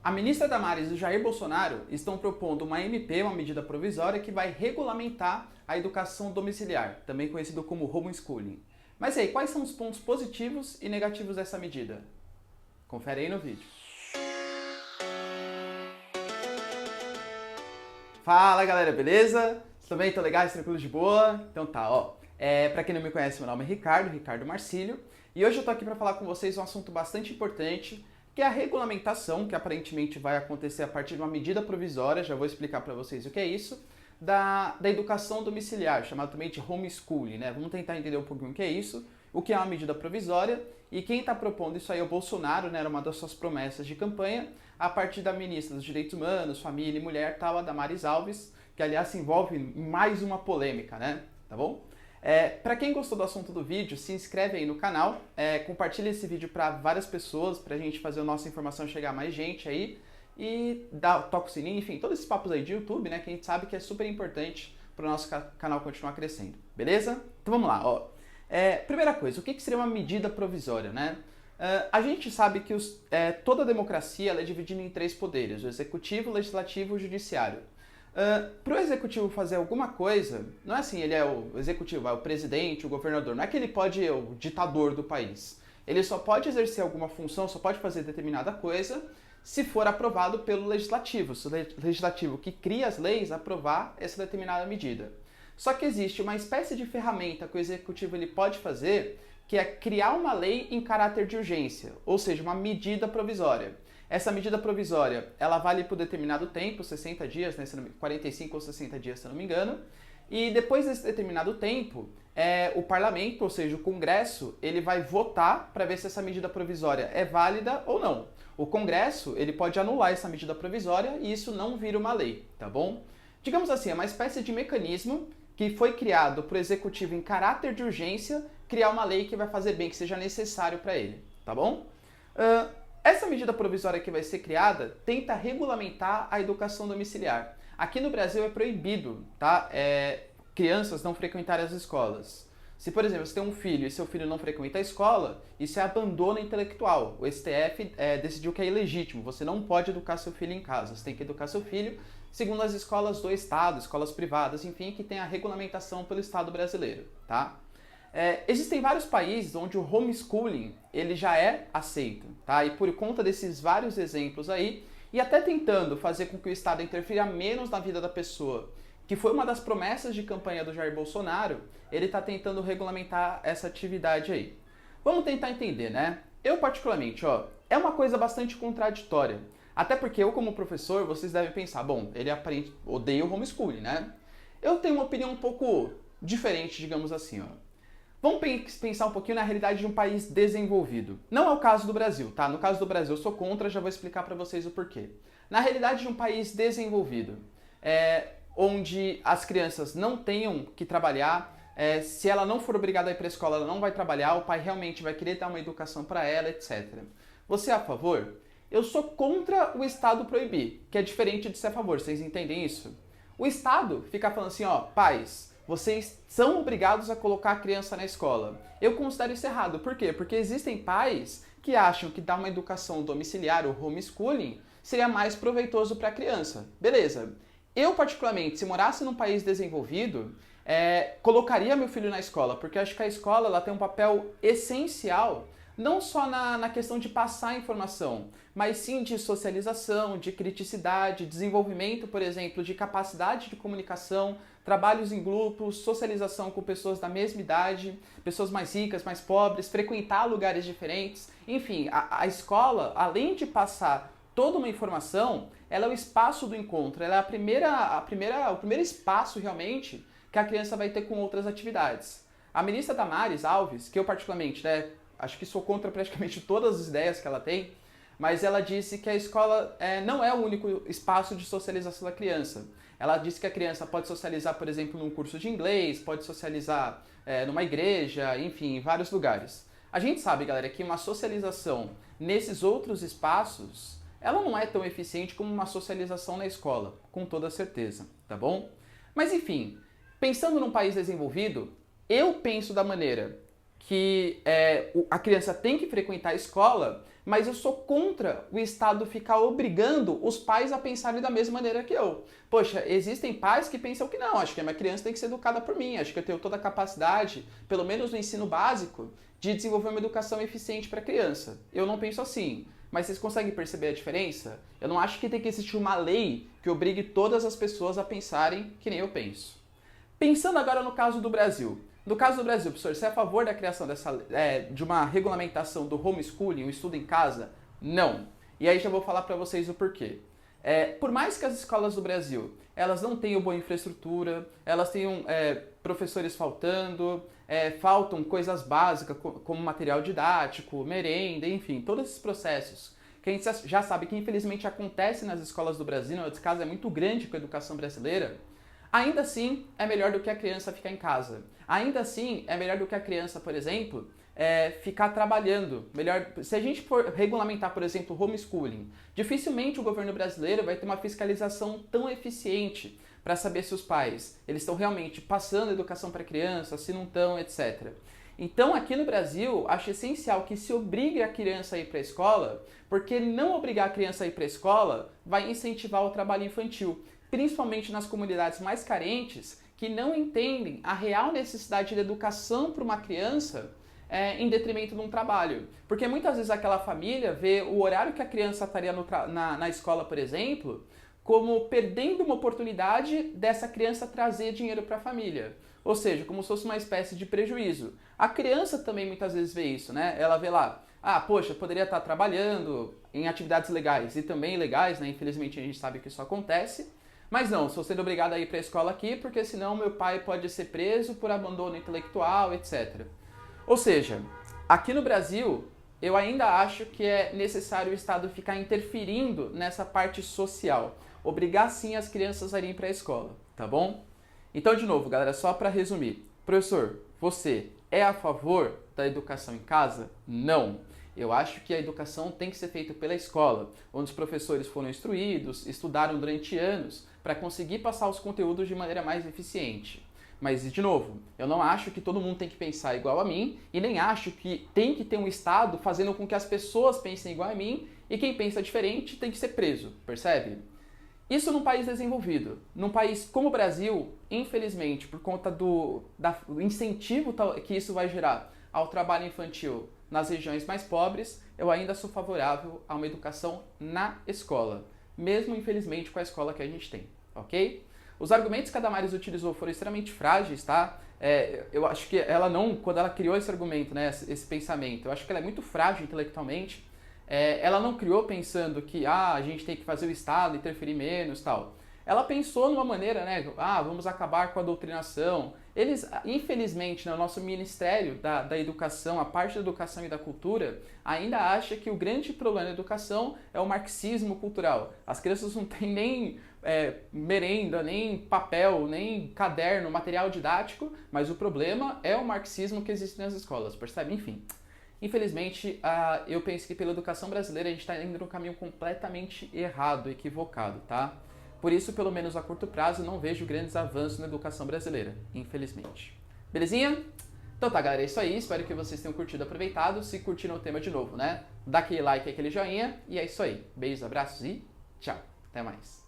A ministra Damares e o Jair Bolsonaro estão propondo uma MP, uma medida provisória, que vai regulamentar a educação domiciliar, também conhecido como homeschooling. Mas e aí, quais são os pontos positivos e negativos dessa medida? Confere aí no vídeo. Fala galera, beleza? Tudo bem? Tô legais? Tranquilo de boa? Então tá, ó. Pra quem não me conhece, meu nome é Ricardo Marcílio, e hoje eu tô aqui para falar com vocês um assunto bastante importante, que é a regulamentação, que aparentemente vai acontecer a partir de uma medida provisória, já vou explicar para vocês o que é isso, da educação domiciliar, chamada também de homeschooling, né? Vamos tentar entender um pouquinho o que é isso, o que é uma medida provisória, e quem está propondo isso aí é o Bolsonaro, né? Era uma das suas promessas de campanha, a partir da ministra dos Direitos Humanos, Família e Mulher, tal, a Damares Alves, que aliás se envolve em mais uma polêmica, né? Tá bom? Para quem gostou do assunto do vídeo, se inscreve aí no canal, compartilha esse vídeo para várias pessoas, para a gente fazer a nossa informação chegar a mais gente aí, e toca o sininho, enfim, todos esses papos aí de YouTube, né, que a gente sabe que é super importante para o nosso canal continuar crescendo, beleza? Então vamos lá, ó. Primeira coisa, o que seria uma medida provisória, né? A gente sabe que toda a democracia ela é dividida em três poderes, o executivo, o legislativo e o judiciário. Para o executivo fazer alguma coisa, não é assim, ele é o executivo, é o presidente, o governador, não é que ele pode ser o ditador do país. Ele só pode exercer alguma função, só pode fazer determinada coisa se for aprovado pelo legislativo. Se o legislativo que cria as leis aprovar essa determinada medida. Só que existe uma espécie de ferramenta que o executivo ele pode fazer, que é criar uma lei em caráter de urgência, ou seja, uma medida provisória. Essa medida provisória, ela vale por determinado tempo, 60 dias, né, 45 ou 60 dias, se eu não me engano, e depois desse determinado tempo, o parlamento, ou seja, o Congresso, ele vai votar para ver se essa medida provisória é válida ou não. O Congresso, ele pode anular essa medida provisória e isso não vira uma lei, tá bom? Digamos assim, é uma espécie de mecanismo que foi criado para o Executivo em caráter de urgência criar uma lei que vai fazer bem, que seja necessário para ele, tá bom? Essa medida provisória que vai ser criada tenta regulamentar a educação domiciliar. Aqui no Brasil é proibido, tá? Crianças não frequentarem as escolas. Se, por exemplo, você tem um filho e seu filho não frequenta a escola, isso é abandono intelectual. O STF decidiu que é ilegítimo, você não pode educar seu filho em casa, você tem que educar seu filho segundo as escolas do Estado, escolas privadas, enfim, que tem a regulamentação pelo Estado brasileiro, tá? Existem vários países onde o homeschooling ele já é aceito, tá? E por conta desses vários exemplos aí, e até tentando fazer com que o Estado interfira menos na vida da pessoa, que foi uma das promessas de campanha do Jair Bolsonaro, ele está tentando regulamentar essa atividade aí. Vamos tentar entender, né? Eu particularmente, ó, é uma coisa bastante contraditória. Até porque eu como professor, vocês devem pensar, bom, ele odeia o homeschooling, né? Eu tenho uma opinião um pouco diferente, digamos assim, ó. Vamos pensar um pouquinho na realidade de um país desenvolvido. Não é o caso do Brasil, tá? No caso do Brasil eu sou contra, já vou explicar para vocês o porquê. Na realidade de um país desenvolvido, onde as crianças não tenham que trabalhar, se ela não for obrigada a ir para a escola, ela não vai trabalhar, o pai realmente vai querer dar uma educação para ela, etc. Você é a favor? Eu sou contra o Estado proibir, que é diferente de ser a favor, vocês entendem isso? O Estado fica falando assim, ó, pais, vocês são obrigados a colocar a criança na escola. Eu considero isso errado. Por quê? Porque existem pais que acham que dar uma educação domiciliar, o homeschooling, seria mais proveitoso para a criança. Beleza. Eu, particularmente, se morasse num país desenvolvido, colocaria meu filho na escola, porque acho que a escola ela tem um papel essencial, não só na questão de passar informação, mas sim de socialização, de criticidade, desenvolvimento, por exemplo, de capacidade de comunicação, trabalhos em grupos, socialização com pessoas da mesma idade, pessoas mais ricas, mais pobres, frequentar lugares diferentes. Enfim, a escola, além de passar toda uma informação, ela é o espaço do encontro, ela é o primeiro espaço realmente que a criança vai ter com outras atividades. A ministra Damares Alves, que eu particularmente, né, acho que sou contra praticamente todas as ideias que ela tem, mas ela disse que a escola não é o único espaço de socialização da criança. Ela disse que a criança pode socializar, por exemplo, num curso de inglês, pode socializar numa igreja, enfim, em vários lugares. A gente sabe, galera, que uma socialização nesses outros espaços, ela não é tão eficiente como uma socialização na escola, com toda certeza, tá bom? Mas enfim, pensando num país desenvolvido, eu penso da maneira que a criança tem que frequentar a escola, mas eu sou contra o Estado ficar obrigando os pais a pensarem da mesma maneira que eu. Poxa, existem pais que pensam que não, acho que a minha criança tem que ser educada por mim, acho que eu tenho toda a capacidade, pelo menos no ensino básico, de desenvolver uma educação eficiente para a criança. Eu não penso assim. Mas vocês conseguem perceber a diferença? Eu não acho que tem que existir uma lei que obrigue todas as pessoas a pensarem que nem eu penso. Pensando agora no caso do Brasil. No caso do Brasil, professor, você é a favor da criação de uma regulamentação do homeschooling, o estudo em casa? Não. E aí já vou falar para vocês o porquê. Por mais que as escolas do Brasil elas não tenham boa infraestrutura, elas tenham professores faltando, faltam coisas básicas como material didático, merenda, enfim, todos esses processos que a gente já sabe que infelizmente acontecem nas escolas do Brasil, o descaso é muito grande com a educação brasileira. Ainda assim, é melhor do que a criança ficar em casa. Ainda assim, é melhor do que a criança, por exemplo, ficar trabalhando. Melhor, se a gente for regulamentar, por exemplo, o homeschooling, dificilmente o governo brasileiro vai ter uma fiscalização tão eficiente para saber se os pais eles estão realmente passando educação para a criança, se não estão, etc. Então, aqui no Brasil, acho essencial que se obrigue a criança a ir para a escola, porque não obrigar a criança a ir para a escola vai incentivar o trabalho infantil, principalmente nas comunidades mais carentes, que não entendem a real necessidade de educação para uma criança em detrimento de um trabalho. Porque muitas vezes aquela família vê o horário que a criança estaria na escola, por exemplo, como perdendo uma oportunidade dessa criança trazer dinheiro para a família. Ou seja, como se fosse uma espécie de prejuízo. A criança também muitas vezes vê isso, né? Ela vê lá, poxa, poderia estar trabalhando em atividades legais e também ilegais, né? Infelizmente a gente sabe que isso acontece. Mas não, sou sendo obrigado a ir para a escola aqui porque senão meu pai pode ser preso por abandono intelectual, etc. Ou seja, aqui no Brasil, eu ainda acho que é necessário o Estado ficar interferindo nessa parte social. Obrigar sim as crianças a irem para a escola, tá bom? Então, de novo, galera, só para resumir. Professor, você é a favor da educação em casa? Não. Eu acho que a educação tem que ser feita pela escola, onde os professores foram instruídos, estudaram durante anos para conseguir passar os conteúdos de maneira mais eficiente. Mas, de novo, eu não acho que todo mundo tem que pensar igual a mim e nem acho que tem que ter um Estado fazendo com que as pessoas pensem igual a mim e quem pensa diferente tem que ser preso, percebe? Isso num país desenvolvido. Num país como o Brasil, infelizmente, por conta do incentivo que isso vai gerar ao trabalho infantil nas regiões mais pobres, eu ainda sou favorável a uma educação na escola, mesmo infelizmente com a escola que a gente tem, ok? Os argumentos que a Damares utilizou foram extremamente frágeis, tá? Eu acho que ela não, quando ela criou esse argumento, né, esse pensamento, eu acho que ela é muito frágil intelectualmente. Ela não criou pensando que a gente tem que fazer o Estado interferir menos, tal. Ela pensou numa maneira, né, vamos acabar com a doutrinação. Eles, infelizmente, no nosso Ministério da Educação, a parte da educação e da cultura, ainda acha que o grande problema da educação é o marxismo cultural. As crianças não têm nem merenda, nem papel, nem caderno, material didático, mas o problema é o marxismo que existe nas escolas, percebe? Enfim. Infelizmente, eu penso que pela educação brasileira a gente está indo num caminho completamente errado, equivocado, tá? Por isso, pelo menos a curto prazo, não vejo grandes avanços na educação brasileira, infelizmente. Belezinha? Então tá, galera, é isso aí. Espero que vocês tenham curtido e aproveitado. Se curtiram o tema de novo, né? Dá aquele like, aquele joinha. E é isso aí. Beijos, abraços e tchau. Até mais.